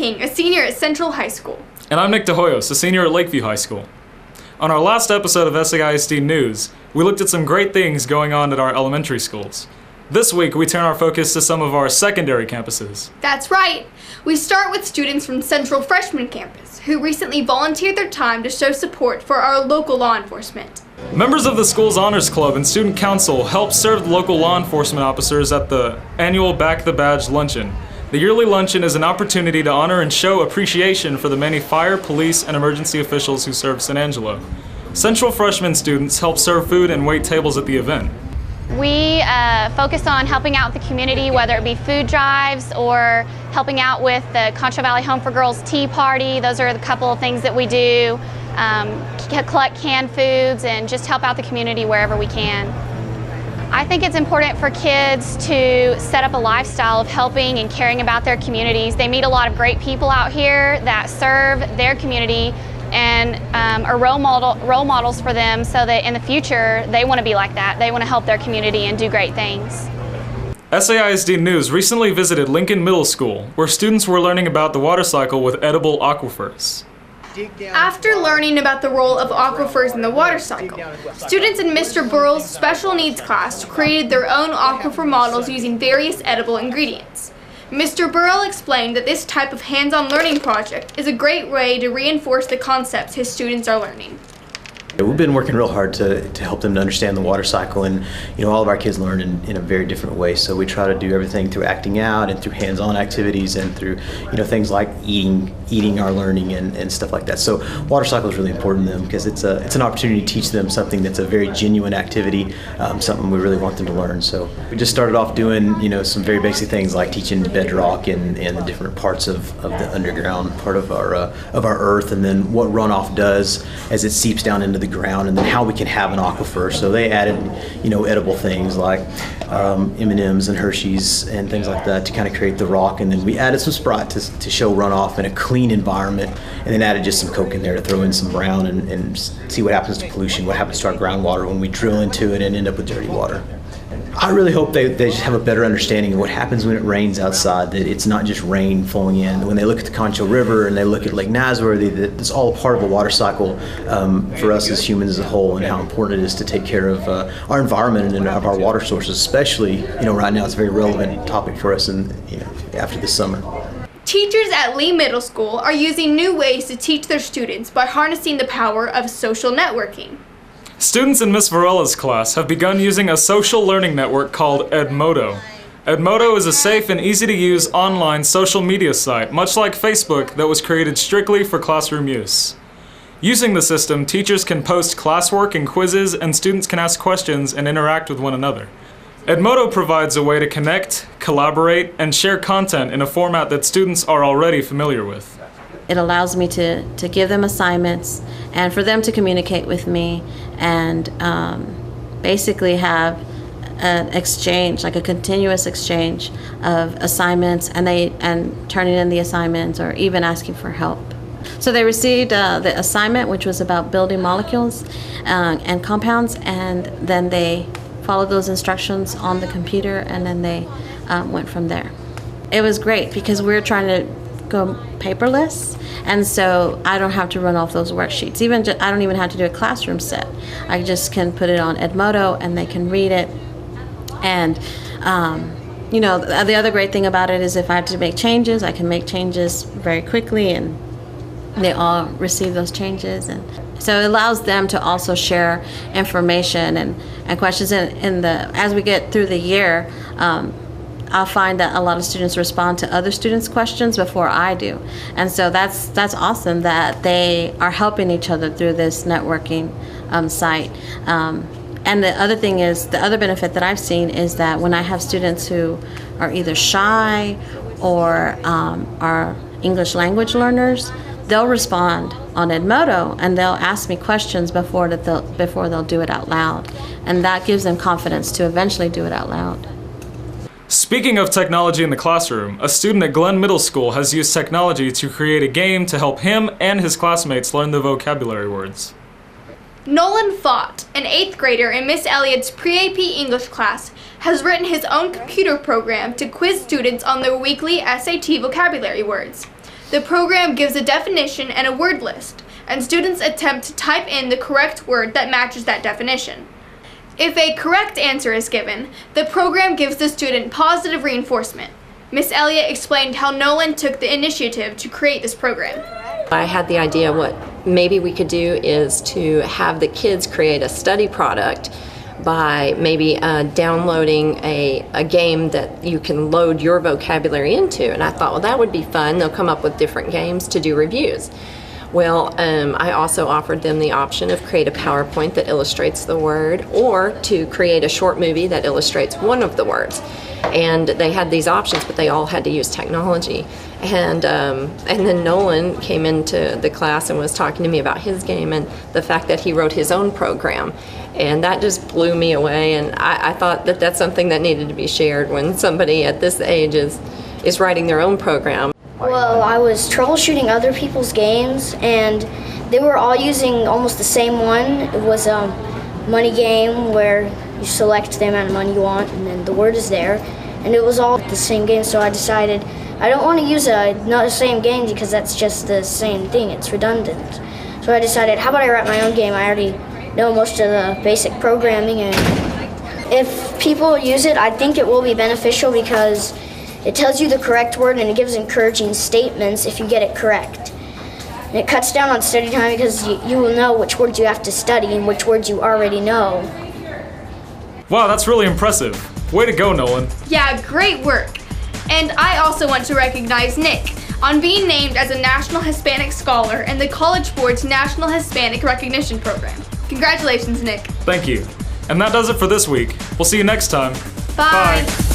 King, a senior at Central High School. And I'm Nick DeHoyos, a senior at Lakeview High School. On our last episode of SAISD News, we looked at some great things going on at our elementary schools. This week, we turn our focus to some of our secondary campuses. That's right. We start with students from Central Freshman Campus, who recently volunteered their time to show support for our local law enforcement. Members of the school's Honors Club and Student Council helped serve local law enforcement officers at the annual Back the Badge Luncheon. The yearly luncheon is an opportunity to honor and show appreciation for the many fire, police, and emergency officials who serve San Angelo. Central Freshman students help serve food and wait tables at the event. We focus on helping out the community, whether it be food drives or helping out with the Concho Valley Home for Girls Tea Party. Those are a couple of things that we do. Collect canned foods and just help out the community wherever we can. I think it's important for kids to set up a lifestyle of helping and caring about their communities. They meet a lot of great people out here that serve their community and are role models for them, so that in the future they want to be like that. They want to help their community and do great things. SAISD News recently visited Lincoln Middle School, where students were learning about the water cycle with edible aquifers. After learning about the role of aquifers in the water cycle, students in Mr. Burrell's special needs class created their own aquifer models using various edible ingredients. Mr. Burrell explained that this type of hands-on learning project is a great way to reinforce the concepts his students are learning. We've been working real hard to help them to understand the water cycle, and all of our kids learn in a very different way. So we try to do everything through acting out and through hands-on activities and through things like eating our learning and stuff like that. So water cycle is really important to them because it's an opportunity to teach them something that's a very genuine activity, something we really want them to learn. So we just started off doing some very basic things like teaching bedrock and the different parts of the underground part of our earth, and then what runoff does as it seeps down into the ground, and then how we can have an aquifer. So they added edible things like M&Ms and Hershey's and things like that to kind of create the rock, and then we added some Sprite to show runoff in a clean environment, and then added just some Coke in there to throw in some brown and see what happens to pollution, what happens to our groundwater when we drill into it and end up with dirty water. I really hope they just have a better understanding of what happens when it rains outside, that it's not just rain falling in. When they look at the Concho River and they look at Lake Nasworthy, that it's all part of a water cycle for us as humans as a whole, and how important it is to take care of our environment and of our water sources, especially right now. It's a very relevant topic for us after the summer. Teachers at Lee Middle School are using new ways to teach their students by harnessing the power of social networking. Students in Miss Varella's class have begun using a social learning network called Edmodo. Edmodo is a safe and easy-to-use online social media site, much like Facebook, that was created strictly for classroom use. Using the system, teachers can post classwork and quizzes, and students can ask questions and interact with one another. Edmodo provides a way to connect, collaborate, and share content in a format that students are already familiar with. It allows me to give them assignments and for them to communicate with me and basically have an exchange, like a continuous exchange of assignments, and turning in the assignments or even asking for help. So they received the assignment, which was about building molecules and compounds, and then they followed those instructions on the computer, and then they went from there. It was great because we were trying to go paperless, and so I don't have to run off those worksheets. I don't even have to do a classroom set. I just can put it on Edmodo and they can read it. And the other great thing about it is if I have to make changes, I can make changes very quickly, and they all receive those changes. And so it allows them to also share information and questions. As we get through the year, I'll find that a lot of students respond to other students' questions before I do. And so that's awesome that they are helping each other through this networking site. And the other thing is, the other benefit that I've seen is that when I have students who are either shy or are English language learners, they'll respond on Edmodo and they'll ask me questions before they'll do it out loud. And that gives them confidence to eventually do it out loud. Speaking of technology in the classroom, a student at Glenn Middle School has used technology to create a game to help him and his classmates learn the vocabulary words. Nolan Fott, an 8th grader in Miss Elliott's pre-AP English class, has written his own computer program to quiz students on their weekly SAT vocabulary words. The program gives a definition and a word list, and students attempt to type in the correct word that matches that definition. If a correct answer is given, the program gives the student positive reinforcement. Miss Elliott explained how Nolan took the initiative to create this program. I had the idea what maybe we could do is to have the kids create a study product by maybe downloading a game that you can load your vocabulary into. And I thought, well, that would be fun. They'll come up with different games to do reviews. Well, I also offered them the option of create a PowerPoint that illustrates the word, or to create a short movie that illustrates one of the words. And they had these options, but they all had to use technology. And then Nolan came into the class and was talking to me about his game and the fact that he wrote his own program. And that just blew me away. And I thought that that's something that needed to be shared when somebody at this age is writing their own program. Well, I was troubleshooting other people's games, and they were all using almost the same one. It was a money game where you select the amount of money you want, and then the word is there. And it was all the same game, so I decided I don't want to use not the same game because that's just the same thing. It's redundant. So I decided, how about I write my own game? I already know most of the basic programming, and if people use it, I think it will be beneficial because it tells you the correct word and it gives encouraging statements if you get it correct. And it cuts down on study time because you will know which words you have to study and which words you already know. Wow, that's really impressive. Way to go, Nolan. Yeah, great work. And I also want to recognize Nick on being named as a National Hispanic Scholar in the College Board's National Hispanic Recognition Program. Congratulations, Nick. Thank you. And that does it for this week. We'll see you next time. Bye. Bye.